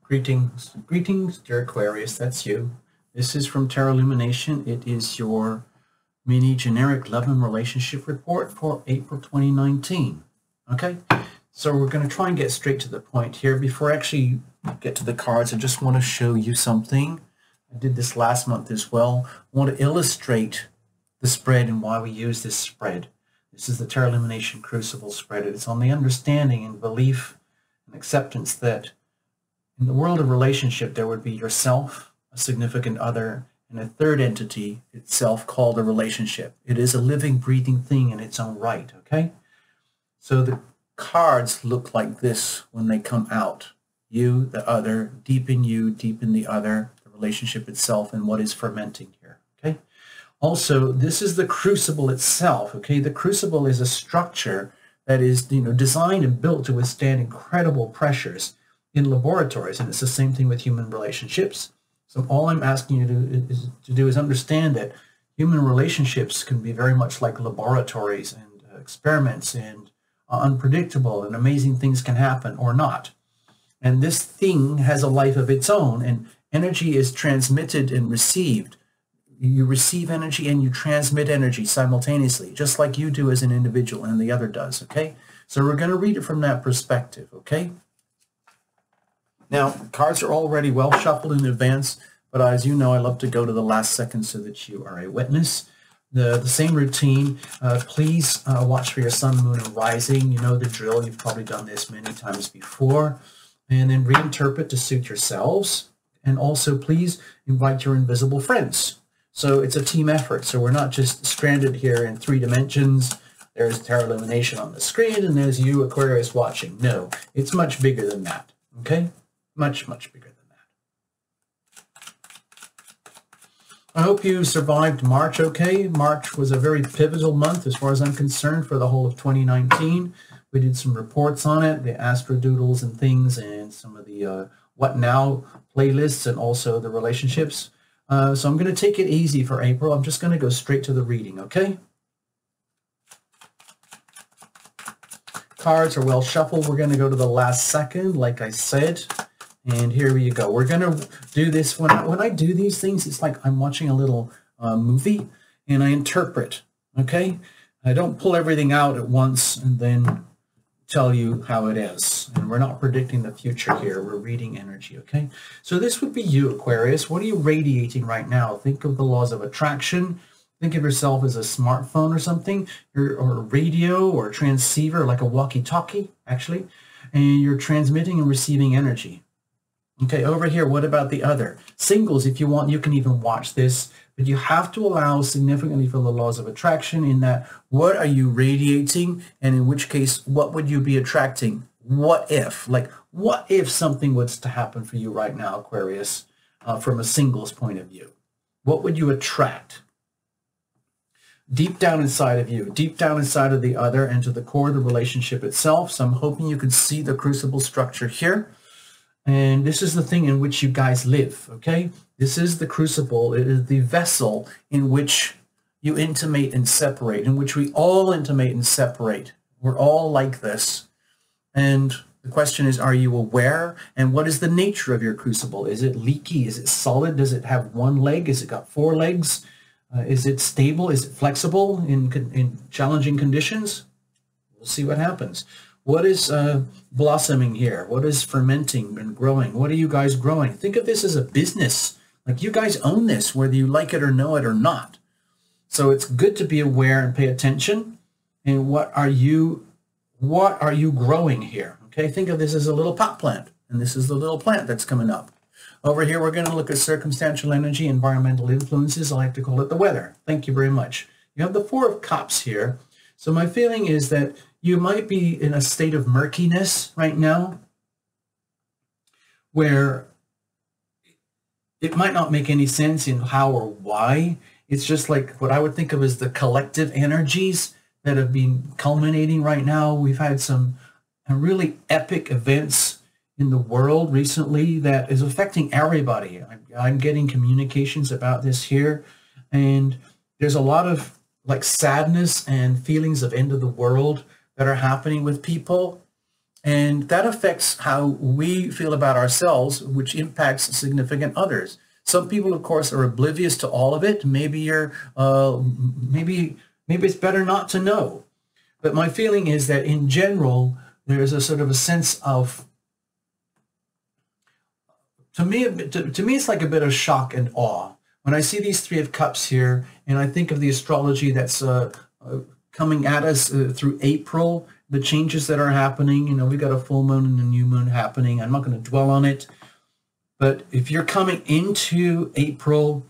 Greetings, dear Aquarius, that's you. This is from Tarot Lumination. It is your mini generic love and relationship report for April 2019. Okay, so we're going to try and get straight to the point here. Before I actually get to the cards, I just want to show you something. I did this last month as well. I want to illustrate the spread and why we use this spread. This is the Tarot Lumination Crucible spread. It's on the understanding and belief and acceptance that in the world of relationship, there would be yourself, a significant other, and a third entity itself called a relationship. It is a living, breathing thing in its own right, okay? So the cards look like this when they come out. You, the other, deep in you, deep in the other, the relationship itself, and what is fermenting here, okay? Also, this is the crucible itself, okay? The crucible is a structure that is, designed and built to withstand incredible pressures in laboratories, and it's the same thing with human relationships. So all I'm asking you to do is understand that human relationships can be very much like laboratories and experiments, and unpredictable, and amazing things can happen or not. And this thing has a life of its own, and energy is transmitted and received. You receive energy and you transmit energy simultaneously, just like you do as an individual and the other does, okay? So we're going to read it from that perspective, okay? Now, cards are already well shuffled in advance, but as you know, I love to go to the last second so that you are a witness. The same routine, please watch for your sun, moon, and rising. You know the drill. You've probably done this many times before. And then reinterpret to suit yourselves. And also, please invite your invisible friends. So it's a team effort. So we're not just stranded here in 3 dimensions. There's Tarot Illumination on the screen, and there's you, Aquarius, watching. No, it's much bigger than that, okay? Much, much bigger than that. I hope you survived March okay. March was a very pivotal month as far as I'm concerned for the whole of 2019. We did some reports on it, the astro doodles and things, and some of the What Now playlists, and also the relationships. So I'm going to take it easy for April. I'm just going to go straight to the reading, okay? Cards are well shuffled. We're going to go to the last second, like I said. And here you go. We're going to do this. When I do these things, it's like I'm watching a little movie, and I interpret, okay? I don't pull everything out at once and then tell you how it is. And we're not predicting the future here. We're reading energy, okay? So this would be you, Aquarius. What are you radiating right now? Think of the laws of attraction. Think of yourself as a smartphone or something, or a radio or a transceiver, like a walkie-talkie, actually. And you're transmitting and receiving energy. Okay, over here, what about the other? Singles, if you want, you can even watch this, but you have to allow significantly for the laws of attraction in that, what are you radiating, and in which case, what would you be attracting? What if? Like, what if something was to happen for you right now, Aquarius, from a singles point of view? What would you attract? Deep down inside of you, deep down inside of the other, and to the core of the relationship itself. So I'm hoping you can see the crucible structure here. And this is the thing in which you guys live, okay? This is the crucible. It is the vessel in which you intimate and separate, in which we all intimate and separate. We're all like this. And the question is, are you aware? And what is the nature of your crucible? Is it leaky? Is it solid? Does it have 1 leg? Is it got 4 legs? Is it stable? Is it flexible in challenging conditions? We'll see what happens. What is blossoming here? What is fermenting and growing? What are you guys growing? Think of this as a business. Like, you guys own this, whether you like it or know it or not. So it's good to be aware and pay attention. And what are you growing here? Okay, think of this as a little pot plant. And this is the little plant that's coming up. Over here, we're going to look at circumstantial energy, environmental influences. I like to call it the weather. Thank you very much. You have the 4 of Cups here. So my feeling is that you might be in a state of murkiness right now, where it might not make any sense in how or why. It's just like what I would think of as the collective energies that have been culminating right now. We've had some really epic events in the world recently that is affecting everybody. I'm getting communications about this here, and there's a lot of like sadness and feelings of end of the world that are happening with people. And that affects how we feel about ourselves, which impacts significant others. Some people, of course, are oblivious to all of it. Maybe you're, maybe it's better not to know. But my feeling is that in general, there's a sort of a sense of, to me, it's like a bit of shock and awe. When I see these Three of Cups here, and I think of the astrology that's coming at us through April, the changes that are happening, you know, we got a full moon and a new moon happening. I'm not going to dwell on it. But if you're coming into April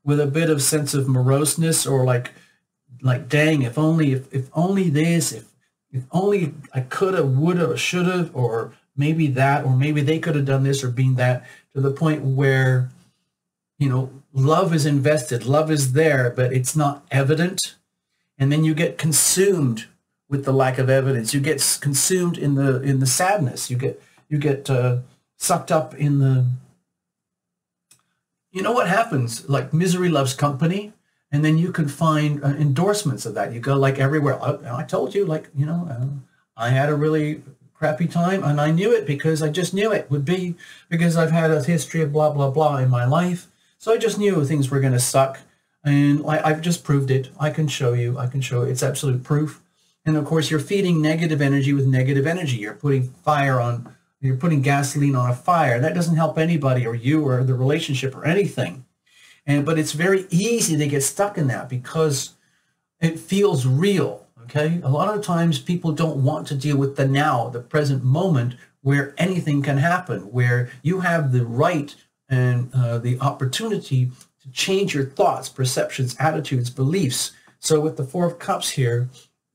with a bit of sense of moroseness, or like dang, if only this, if only I coulda, woulda, shoulda, or maybe that, or maybe they could have done this or been that, to the point where, you know, love is invested, love is there, but it's not evident. And then you get consumed with the lack of evidence. You get consumed in the sadness. You get sucked up in the, you know what happens? Like misery loves company, and then you can find endorsements of that. You go like everywhere. I told you, like, you know, I had a really crappy time, and I knew it because I just knew it would be, because I've had a history of blah, blah, blah in my life. So I just knew things were going to suck. And I've just proved it. I can show you. It's absolute proof. And of course, you're feeding negative energy with negative energy. You're putting you're putting gasoline on a fire. That doesn't help anybody, or you, or the relationship, or anything. But it's very easy to get stuck in that because it feels real. Okay. A lot of times people don't want to deal with the now, the present moment, where anything can happen, where you have the right and the opportunity to change your thoughts, perceptions, attitudes, beliefs. So with the Four of Cups here,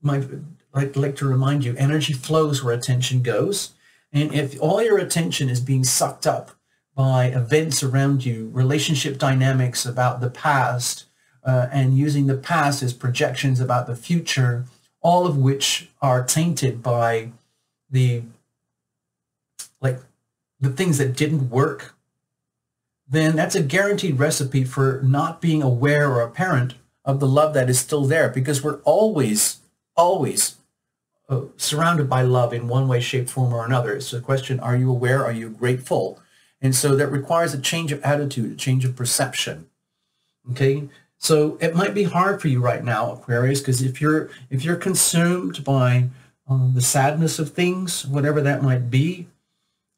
I'd like to remind you, energy flows where attention goes. And if all your attention is being sucked up by events around you, relationship dynamics about the past, and using the past as projections about the future, all of which are tainted by the things that didn't work, then that's a guaranteed recipe for not being aware or apparent of the love that is still there, because we're always surrounded by love in one way, shape, form, or another. It's a question, are you aware? Are you grateful? And so that requires a change of attitude, a change of perception. Okay, so it might be hard for you right now, Aquarius, because if you're consumed by the sadness of things, whatever that might be,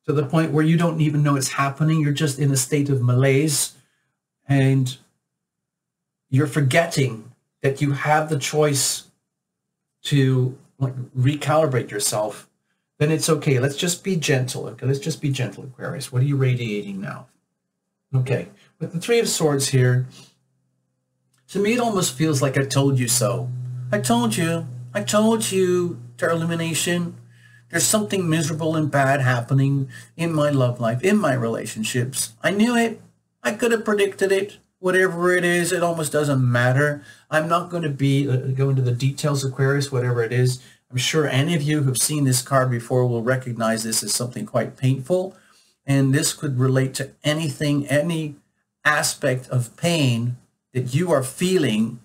to the point where you don't even know it's happening, you're just in a state of malaise, and you're forgetting that you have the choice to recalibrate yourself, then it's okay. Let's just be gentle. Okay, let's just be gentle, Aquarius. What are you radiating now? Okay, with the Three of Swords here, to me it almost feels like I told you so. I told you, Tarot Illumination. There's something miserable and bad happening in my love life, in my relationships. I knew it. I could have predicted it. Whatever it is, it almost doesn't matter. I'm not going to go into the details, Aquarius, whatever it is. I'm sure any of you who've seen this card before will recognize this as something quite painful. And this could relate to anything, any aspect of pain that you are feeling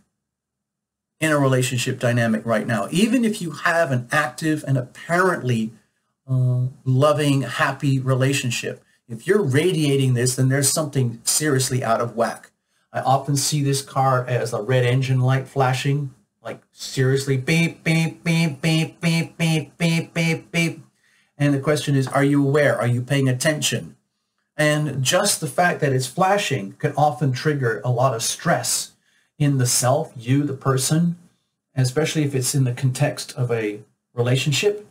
in a relationship dynamic right now. Even if you have an active and apparently loving, happy relationship, if you're radiating this, then there's something seriously out of whack. I often see this card as a red engine light flashing, like seriously, beep, beep, beep, beep, beep, beep, beep, beep, beep. And the question is, are you aware? Are you paying attention? And just the fact that it's flashing can often trigger a lot of stress in the self, you, the person, especially if it's in the context of a relationship.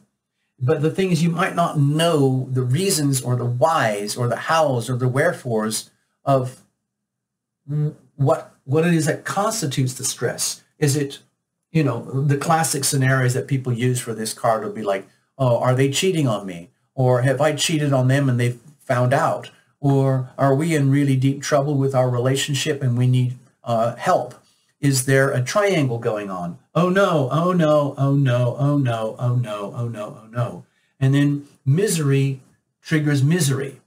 But the thing is, you might not know the reasons or the whys or the hows or the wherefores of what it is that constitutes the stress. Is it, you know, the classic scenarios that people use for this card would be like, oh, are they cheating on me? Or have I cheated on them and they've found out? Or are we in really deep trouble with our relationship and we need help? Is there a triangle going on? Oh no, oh no, oh no, oh no, oh no, oh no, oh no. And then misery triggers misery.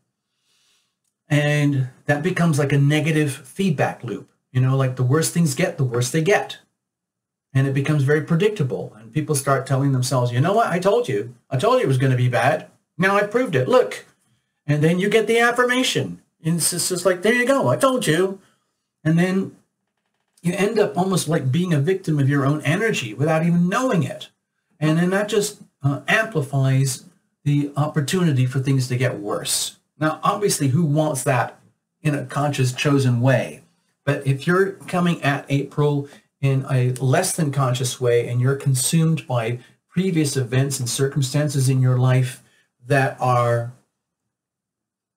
And that becomes like a negative feedback loop. You know, like the worse things get, the worse they get. And it becomes very predictable. And people start telling themselves, you know what, I told you it was going to be bad. Now I proved it, look. And then you get the affirmation. And it's just like, there you go, I told you. And then you end up almost like being a victim of your own energy without even knowing it. And then that just amplifies the opportunity for things to get worse. Now, obviously, who wants that in a conscious, chosen way? But if you're coming at April in a less than conscious way and you're consumed by previous events and circumstances in your life that are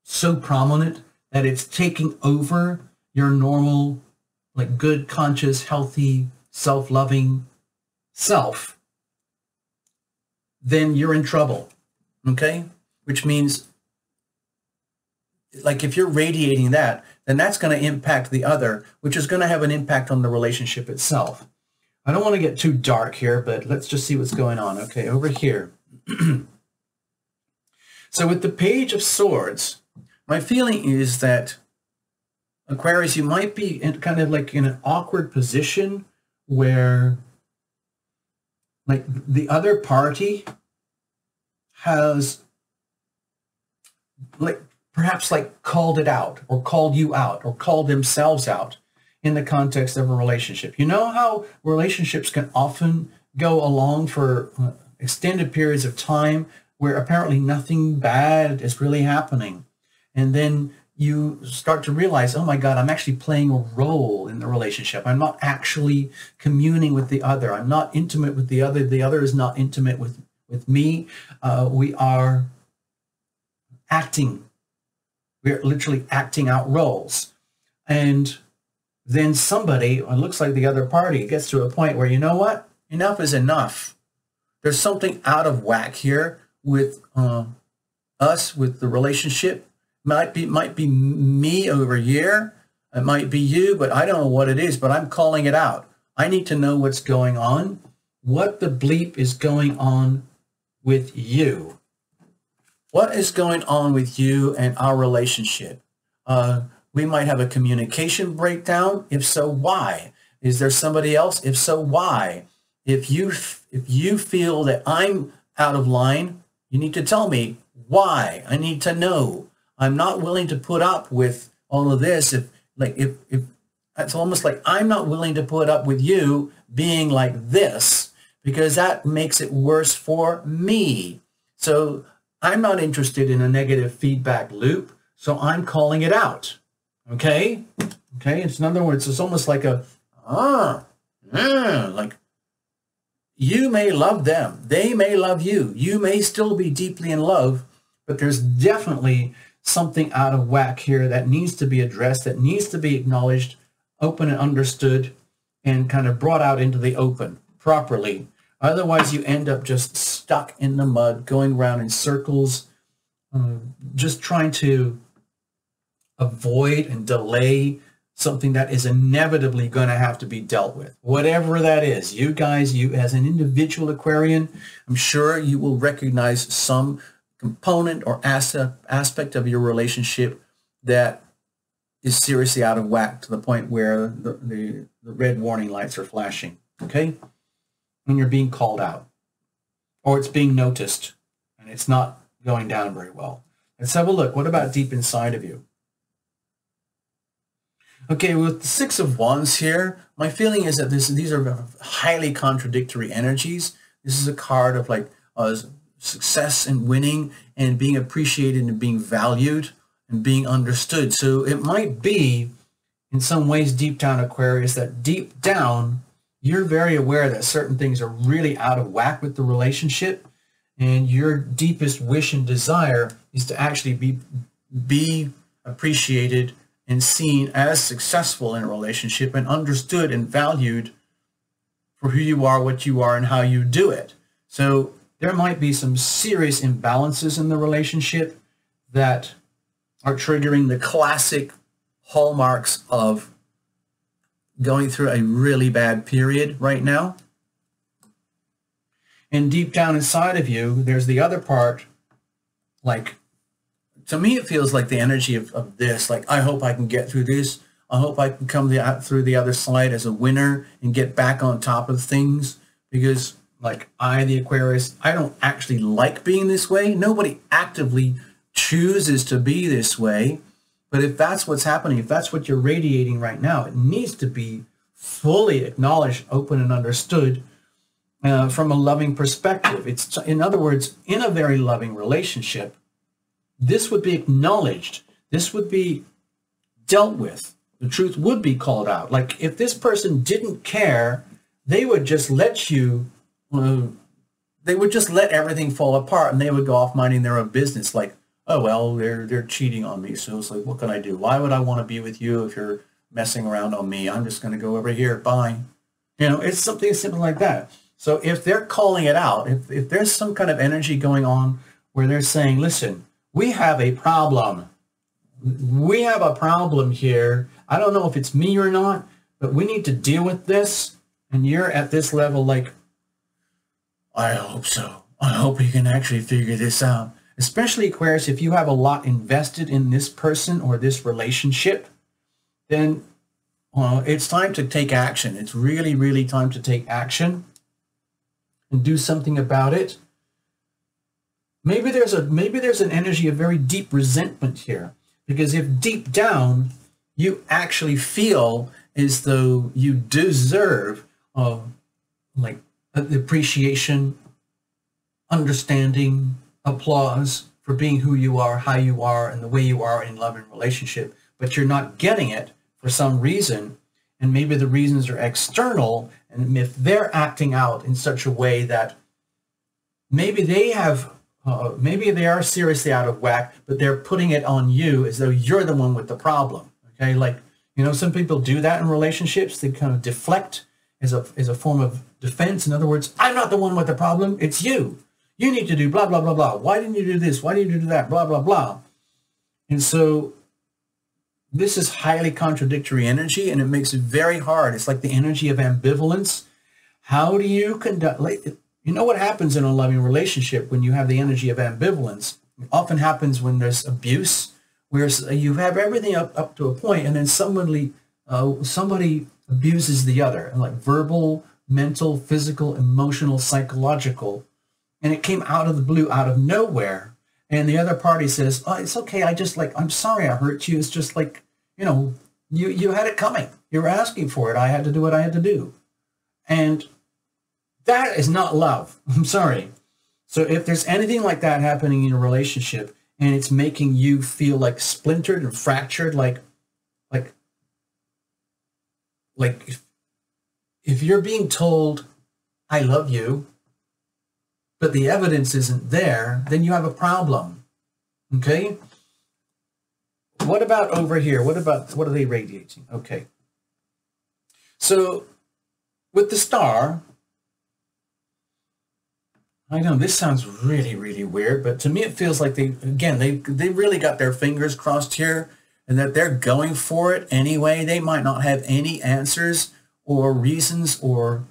so prominent that it's taking over your normal, like good, conscious, healthy, self-loving self, then you're in trouble, okay? Which means, like, if you're radiating that, then that's going to impact the other, which is going to have an impact on the relationship itself. I don't want to get too dark here, but let's just see what's going on. Okay, over here. So with the Page of Swords, my feeling is that, Aquarius, you might be in kind of like in an awkward position where like the other party has like perhaps like called it out or called you out or called themselves out in the context of a relationship. You know how relationships can often go along for extended periods of time where apparently nothing bad is really happening. And then you start to realize, oh my God, I'm actually playing a role in the relationship. I'm not actually communing with the other. I'm not intimate with the other. The other is not intimate with me. We are acting. We're literally acting out roles. And then somebody, it looks like the other party, gets to a point where, you know what? Enough is enough. There's something out of whack here with us, with the relationship. Might be me over here. It might be you, but I don't know what it is, but I'm calling it out. I need to know what's going on. What the bleep is going on with you? What is going on with you and our relationship? We might have a communication breakdown. If so, why? Is there somebody else? If so, why? If you feel that I'm out of line, you need to tell me why. I need to know. I'm not willing to put up with all of this. If it's almost like I'm not willing to put up with you being like this because that makes it worse for me. So I'm not interested in a negative feedback loop. So I'm calling it out. Okay. Okay. It's in other words, it's almost like like you may love them. They may love you. You may still be deeply in love, but there's definitely something out of whack here that needs to be addressed, that needs to be acknowledged, open and understood, and kind of brought out into the open properly. Otherwise, you end up just stuck in the mud, going around in circles, just trying to avoid and delay something that is inevitably going to have to be dealt with. Whatever that is, you guys, you as an individual Aquarian, I'm sure you will recognize some component or aspect of your relationship that is seriously out of whack to the point where the red warning lights are flashing, okay? And you're being called out, or it's being noticed, and it's not going down very well. Let's have a look. What about deep inside of you? Okay, with the Six of Wands here, my feeling is that these are highly contradictory energies. This is a card of like success and winning and being appreciated and being valued and being understood. So it might be in some ways deep down, Aquarius, that deep down you're very aware that certain things are really out of whack with the relationship, and your deepest wish and desire is to actually be appreciated and seen as successful in a relationship and understood and valued for who you are, what you are, and how you do it. So there might be some serious imbalances in the relationship that are triggering the classic hallmarks of going through a really bad period right now. And deep down inside of you, there's the other part, like, to me, it feels like the energy of this, like, I hope I can get through this. I hope I can come through the other side as a winner and get back on top of things, because Like the Aquarius, I don't actually like being this way. Nobody actively chooses to be this way. But if that's what's happening, if that's what you're radiating right now, it needs to be fully acknowledged, open, and understood from a loving perspective. It's, in other words, in a very loving relationship, this would be acknowledged. This would be dealt with. The truth would be called out. Like if this person didn't care, they would just let you, they would just let everything fall apart and they would go off minding their own business. Like, oh, well, they're cheating on me. So it's like, what can I do? Why would I want to be with you if you're messing around on me? I'm just going to go over here. Bye. You know, it's something simple like that. So if they're calling it out, if there's some kind of energy going on where they're saying, listen, we have a problem. We have a problem here. I don't know if it's me or not, but we need to deal with this. And you're at this level like, I hope so. I hope we can actually figure this out. Especially, Aquarius, if you have a lot invested in this person or this relationship, then it's time to take action. It's really, really time to take action and do something about it. Maybe there's an energy of very deep resentment here. Because if deep down you actually feel as though you deserve like appreciation, understanding, applause for being who you are, how you are, and the way you are in love and relationship, but you're not getting it for some reason, and maybe the reasons are external, and if they're acting out in such a way that maybe they have maybe they are seriously out of whack, but they're putting it on you as though you're the one with the problem. Okay, like, you know, some people do that in relationships. They kind of deflect as a form of defense. In other words, I'm not the one with the problem. It's you. You need to do blah, blah, blah, blah. Why didn't you do this? Why didn't you do that? Blah, blah, blah. And so this is highly contradictory energy, and it makes it very hard. It's like the energy of ambivalence. How do you conduct... You know what happens in a loving relationship when you have the energy of ambivalence? It often happens when there's abuse, where you have everything up to a point, and then somebody abuses the other, like verbal, mental, physical, emotional, psychological, and it came out of the blue, out of nowhere, and the other party says, oh, it's okay, I'm sorry I hurt you, it's just like, you know, you had it coming, you were asking for it, I had to do what I had to do. And that is not love. I'm sorry. So if there's anything like that happening in a relationship and it's making you feel like splintered and fractured, like if you're being told, I love you, but the evidence isn't there, then you have a problem. Okay? What about over here? What are they radiating? Okay. So with the star, I know this sounds really, really weird, but to me it feels like they really got their fingers crossed here and that they're going for it anyway. They might not have any answers or reasons or,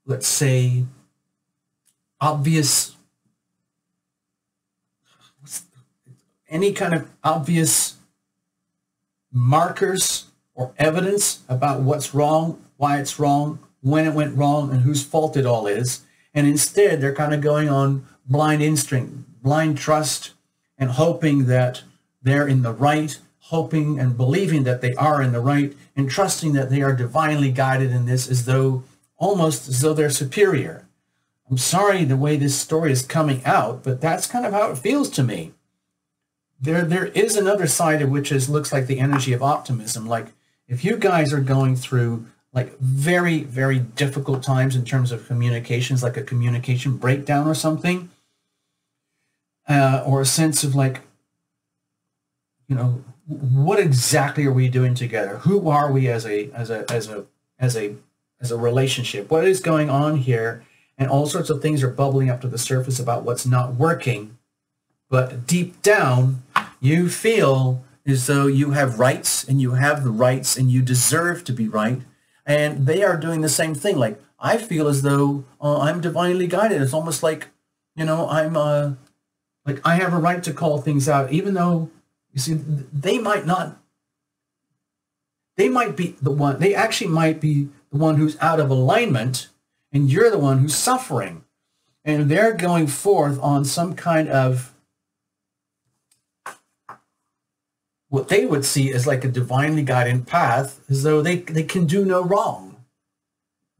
let's say, any kind of obvious markers or evidence about what's wrong, why it's wrong, when it went wrong, and whose fault it all is. And instead, they're kind of going on blind instinct, blind trust, and hoping that they're in the right, hoping and believing that they are in the right, and trusting that they are divinely guided in this almost as though they're superior. I'm sorry the way this story is coming out, but that's kind of how it feels to me. There is another side of which looks like the energy of optimism. Like if you guys are going through like very, very difficult times in terms of communications, like a communication breakdown or something, or a sense of like, you know, what exactly are we doing together? Who are we as a relationship? What is going on here? And all sorts of things are bubbling up to the surface about what's not working. But deep down, you feel as though you have rights, and you have the rights, and you deserve to be right. And they are doing the same thing. Like, I feel as though I'm divinely guided. It's almost like, you know, I'm like I have a right to call things out, even though, you see, they might not. They might be the one. They actually might be the one who's out of alignment, and you're the one who's suffering. And they're going forth on some kind of what they would see as like a divinely guided path, as though they can do no wrong.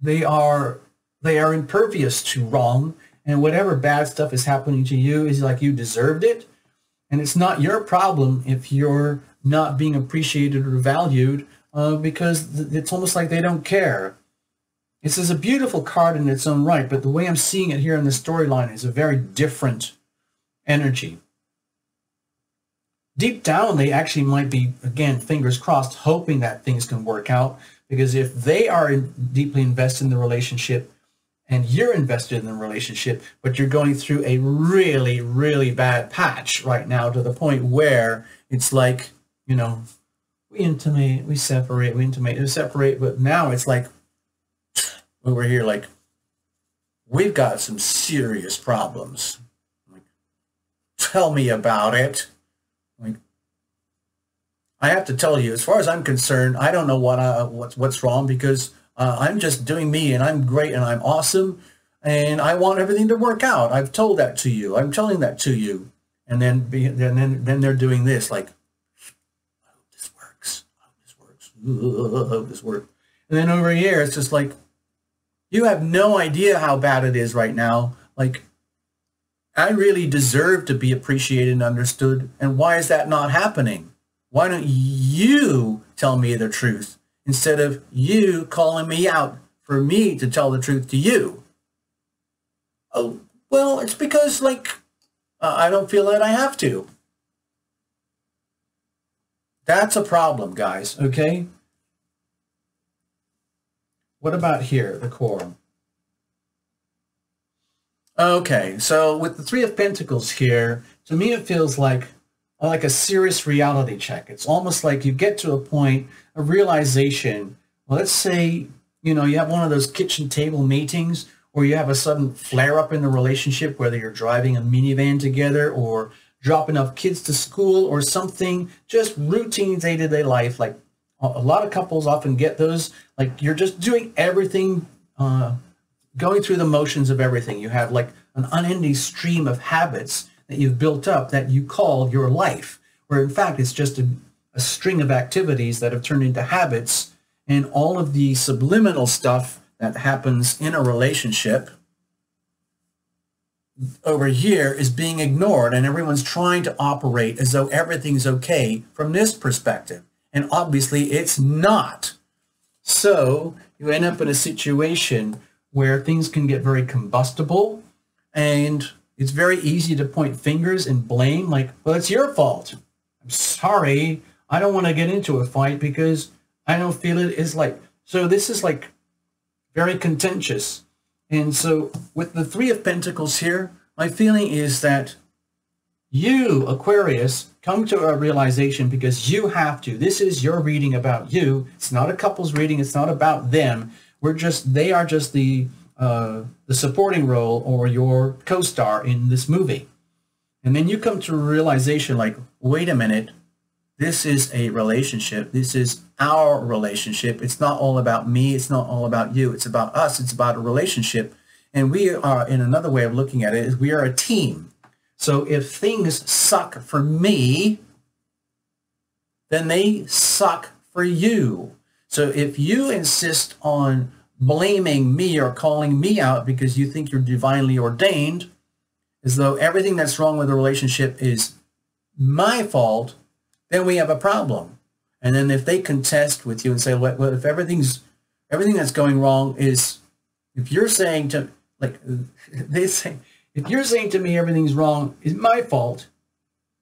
They are impervious to wrong, and whatever bad stuff is happening to you is like you deserved it. And it's not your problem if you're not being appreciated or valued, because it's almost like they don't care. This is a beautiful card in its own right, but the way I'm seeing it here in the storyline is a very different energy. Deep down, they actually might be, again, fingers crossed, hoping that things can work out, because if they are deeply invested in the relationship and you're invested in the relationship, but you're going through a really, really bad patch right now to the point where it's like, you know, we intimate, we separate, we intimate, we separate, but now it's like, over here, like, we've got some serious problems. Like, tell me about it. Like, I have to tell you, as far as I'm concerned, I don't know what's wrong, because I'm just doing me, and I'm great, and I'm awesome, and I want everything to work out. I've told that to you. I'm telling that to you, and then they're doing this, like, I hope this works. I hope this works. I hope this works. And then over here, it's just like, you have no idea how bad it is right now. Like, I really deserve to be appreciated and understood. And why is that not happening? Why don't you tell me the truth instead of you calling me out for me to tell the truth to you? Oh, well, it's because, like, I don't feel that I have to. That's a problem, guys, okay? What about here, the core? Okay, so with the Three of Pentacles here, to me it feels like a serious reality check. It's almost like you get to a point of realization. Well, let's say, you know, you have one of those kitchen table meetings, or you have a sudden flare-up in the relationship, whether you're driving a minivan together or dropping off kids to school or something, just routine day-to-day life. Like, a lot of couples often get those, like, you're just doing everything, going through the motions of everything. You have like an unending stream of habits that you've built up that you call your life, where in fact it's just a string of activities that have turned into habits, and all of the subliminal stuff that happens in a relationship over here is being ignored, and everyone's trying to operate as though everything's okay from this perspective. And obviously it's not. So you end up in a situation where things can get very combustible, and it's very easy to point fingers and blame, like, well, it's your fault. I'm sorry. I don't want to get into a fight because I don't feel it is like, so this is like very contentious. And so with the Three of Pentacles here, my feeling is that you, Aquarius, come to a realization because you have to. This is your reading about you. It's not a couple's reading. It's not about them. They are just the supporting role, or your co-star in this movie. And then you come to a realization like, wait a minute, this is a relationship. This is our relationship. It's not all about me. It's not all about you. It's about us. It's about a relationship. And we are, in another way of looking at it, is we are a team. So if things suck for me, then they suck for you. So if you insist on blaming me or calling me out because you think you're divinely ordained, as though everything that's wrong with the relationship is my fault, then we have a problem. And then if they contest with you and say, well, if everything that's going wrong is, if you're saying to, like, they say, if you're saying to me everything's wrong is my fault,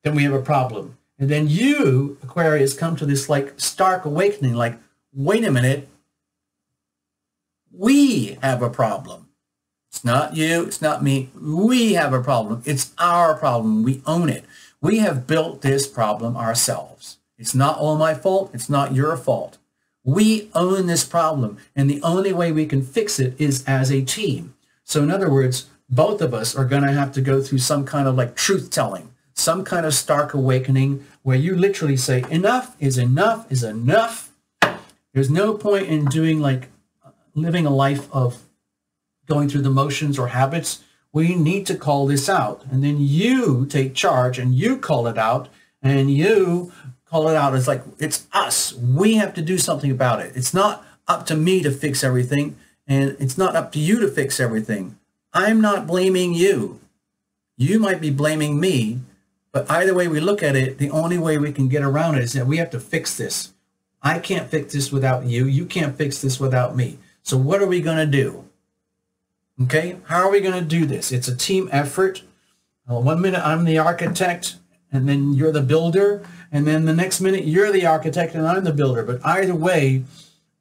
then we have a problem. And then you, Aquarius, come to this like stark awakening, like, wait a minute, we have a problem. It's not you, it's not me. We have a problem. It's our problem. We own it. We have built this problem ourselves. It's not all my fault. It's not your fault. We own this problem, and the only way we can fix it is as a team. So in other words, both of us are going to have to go through some kind of like truth-telling, some kind of stark awakening where you literally say, enough is enough is enough. There's no point in doing like living a life of going through the motions or habits, we need to call this out. And then you take charge and you call it out, and you call it out. It's like, it's us. We have to do something about it. It's not up to me to fix everything, and it's not up to you to fix everything. I'm not blaming you. You might be blaming me, but either way we look at it, the only way we can get around it is that we have to fix this. I can't fix this without you. You can't fix this without me. So what are we going to do? Okay, how are we going to do this? It's a team effort. Well, 1 minute I'm the architect, and then you're the builder, and then the next minute you're the architect and I'm the builder. But either way,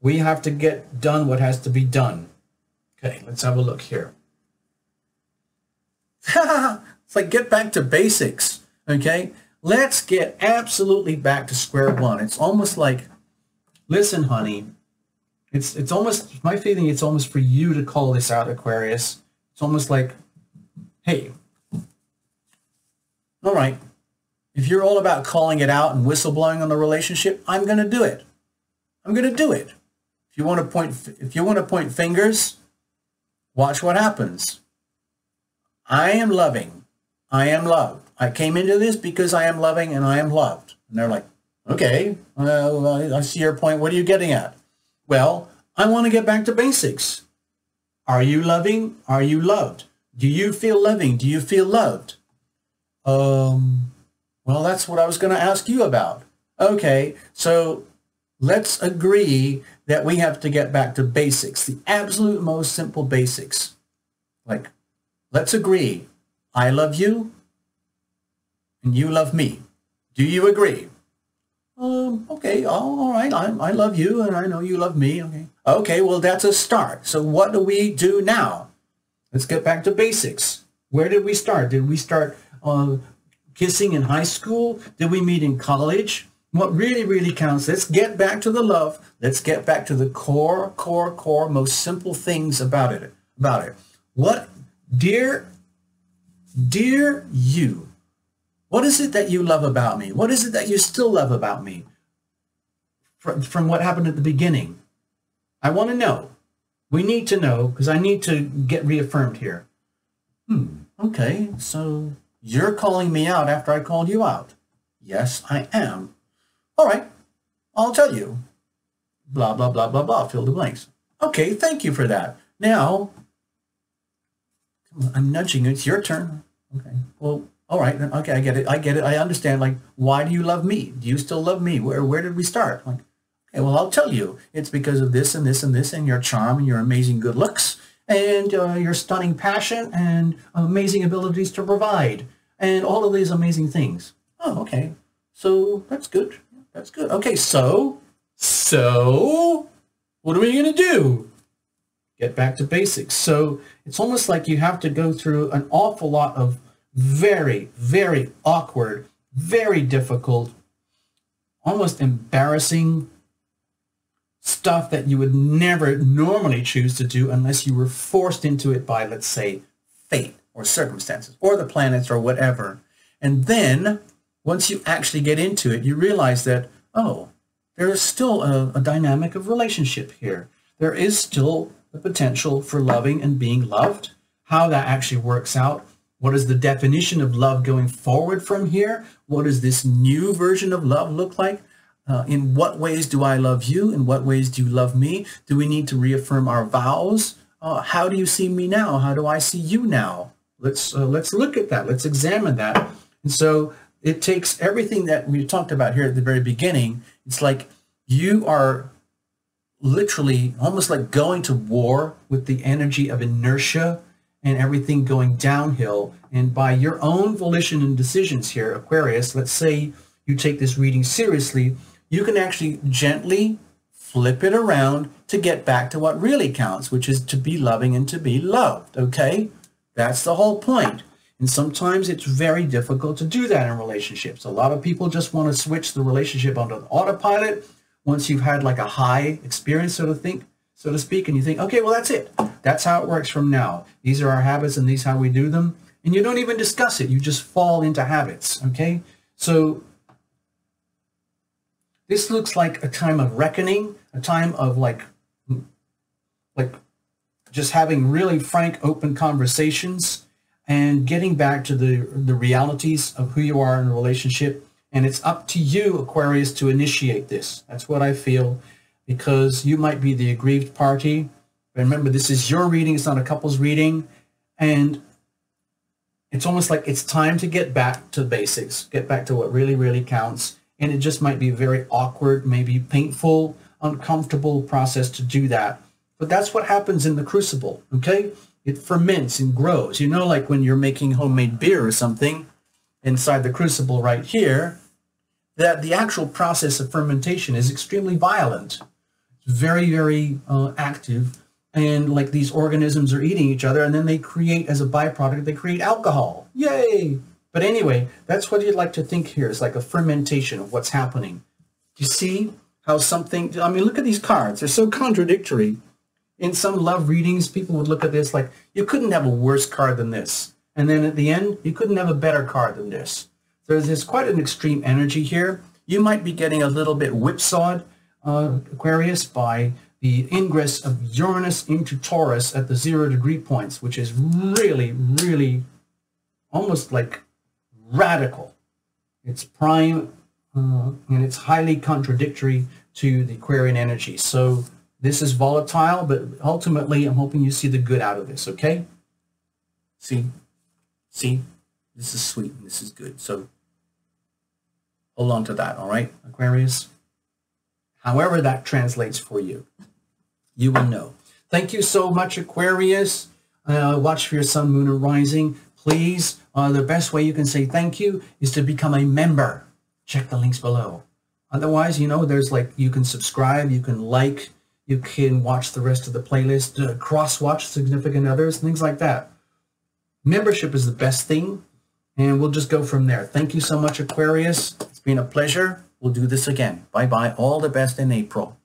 we have to get done what has to be done. Okay, let's have a look here. It's like, get back to basics. Okay, let's get absolutely back to square one. It's almost like, listen, honey, it's almost, my feeling, it's almost for you to call this out, Aquarius. It's almost like, hey, all right, if you're all about calling it out and whistleblowing on the relationship, I'm going to do it. I'm going to do it. If you want to point fingers, watch what happens. I am loving. I am loved. I came into this because I am loving and I am loved. And they're like, okay, I see your point. What are you getting at? Well, I want to get back to basics. Are you loving? Are you loved? Do you feel loving? Do you feel loved? Well, that's what I was going to ask you about. Okay, so let's agree that we have to get back to basics, the absolute most simple basics. Like, let's agree, I love you and you love me. Do you agree? Okay, all right, I love you and I know you love me. Okay, well, that's a start. So what do we do now? Let's get back to basics. Where did we start? Did we start kissing in high school? Did we meet in college? What really, really counts, let's get back to the love. Let's get back to the core, most simple things about it. What, dear you, what is it that you love about me? What is it that you still love about me from what happened at the beginning? I want to know. We need to know, because I need to get reaffirmed here. Okay, so you're calling me out after I called you out. Yes, I am. All right, I'll tell you. Blah, blah, blah, blah, blah. Fill the blanks. Okay, thank you for that. Now, I'm nudging you. It's your turn. Okay, well, all right. Okay, I get it. I understand. Like, why do you love me? Do you still love me? Where did we start? Like, okay, well, I'll tell you. It's because of this and this and this and your charm and your amazing good looks and your stunning passion and amazing abilities to provide and all of these amazing things. Oh, okay. So that's good. That's good. Okay, so what are we going to do? Get back to basics. So it's almost like you have to go through an awful lot of very, very awkward, very difficult, almost embarrassing stuff that you would never normally choose to do unless you were forced into it by, let's say, fate or circumstances or the planets or whatever. And then once you actually get into it, you realize that, oh, there is still a dynamic of relationship here. There is still the potential for loving and being loved. How that actually works out. What is the definition of love going forward from here? What does this new version of love look like? In what ways do I love you? In what ways do you love me? Do we need to reaffirm our vows? How do you see me now? How do I see you now? Let's look at that. Let's examine that. And so it takes everything that we talked about here at the very beginning. It's like you are literally almost like going to war with the energy of inertia and everything going downhill. And by your own volition and decisions here, Aquarius, let's say you take this reading seriously, you can actually gently flip it around to get back to what really counts, which is to be loving and to be loved, okay? That's the whole point. And sometimes it's very difficult to do that in relationships. A lot of people just want to switch the relationship onto autopilot once you've had like a high experience, so to speak, and you think, okay, well, that's it. That's how it works from now. These are our habits and these are how we do them. And you don't even discuss it. You just fall into habits, okay? So this looks like a time of reckoning, a time of like just having really frank, open conversations and getting back to the realities of who you are in a relationship. And it's up to you, Aquarius, to initiate this. That's what I feel, because you might be the aggrieved party. Remember, this is your reading. It's not a couple's reading. And it's almost like it's time to get back to basics, get back to what really, really counts. And it just might be a very awkward, maybe painful, uncomfortable process to do that. But that's what happens in the crucible, okay? It ferments and grows. You know, like when you're making homemade beer or something inside the crucible right here, that the actual process of fermentation is extremely violent. It's very, very active. And like these organisms are eating each other, and then they create, as a byproduct, they create alcohol. Yay! But anyway, that's what you'd like to think here. It's like a fermentation of what's happening. Do you see how something, I mean, look at these cards. They're so contradictory. In some love readings, people would look at this like, you couldn't have a worse card than this. And then at the end, you couldn't have a better card than this. So there's quite an extreme energy here. You might be getting a little bit whipsawed, Aquarius, by the ingress of Uranus into Taurus at the 0 degree points, which is really, really almost like radical. It's prime and it's highly contradictory to the Aquarian energy. So this is volatile, but ultimately I'm hoping you see the good out of this, okay? See, this is sweet and this is good. So hold on to that, all right, Aquarius? However that translates for you, you will know. Thank you so much, Aquarius. Watch for your sun, moon, and rising. Please, the best way you can say thank you is to become a member. Check the links below. Otherwise, you know, there's like, you can subscribe, you can like, you can watch the rest of the playlist, cross-watch significant others, things like that. Membership is the best thing, and we'll just go from there. Thank you so much, Aquarius. It's been a pleasure. We'll do this again. Bye-bye. All the best in April.